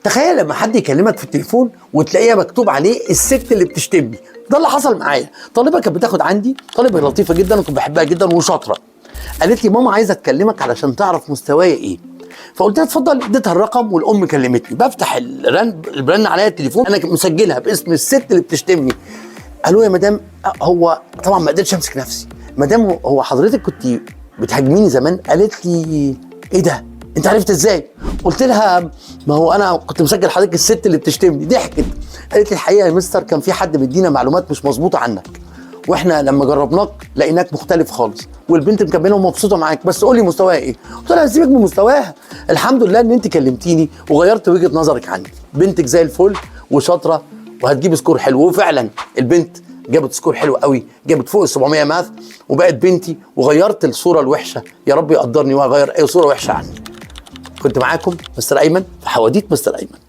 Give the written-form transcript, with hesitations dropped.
تخيل لما حد يكلمك في التليفون وتلاقيها مكتوب عليه الست اللي بتشتمني. ده اللي حصل معايا. طالبه كانت بتاخد عندي، طالبه لطيفه جدا وكنت بحبها جدا وشاطره. قالت لي ماما عايزه اكلمك علشان تعرف مستواي ايه. فقلت لها اتفضل. اديتها الرقم والام كلمتني. بفتح الرن عليا التليفون، انا مسجلها باسم الست اللي بتشتمني. قالوا يا مدام، هو طبعا ما قدرتش امسك نفسي. مدام هو حضرتك كنت بتهاجميني زمان؟ قالت لي ايه ده؟ انت عرفت ازاي؟ قلت لها ما هو انا كنت مسجل حضرتك الست اللي بتشتمني. ضحكت. قالت لي الحقيقه يا مستر كان في حد بيدينا معلومات مش مظبوطه عنك، واحنا لما جربناك لقيناك مختلف خالص، والبنت مكمله ومبسوطه معاك، بس قولي مستواها ايه؟ قلت لها سيبك من مستواها، الحمد لله ان انت كلمتيني وغيرت وجهه نظرك عني. بنتك زي الفل وشاطره وهتجيب سكور حلو. وفعلا البنت جابت سكور حلو قوي، جابت فوق ال 700 ماث وبقت بنتي، وغيرت الصوره الوحشه. يا رب يقدرني واغير اي صوره وحشه عني. كنت معاكم مستر ايمن في حواديت مستر ايمن.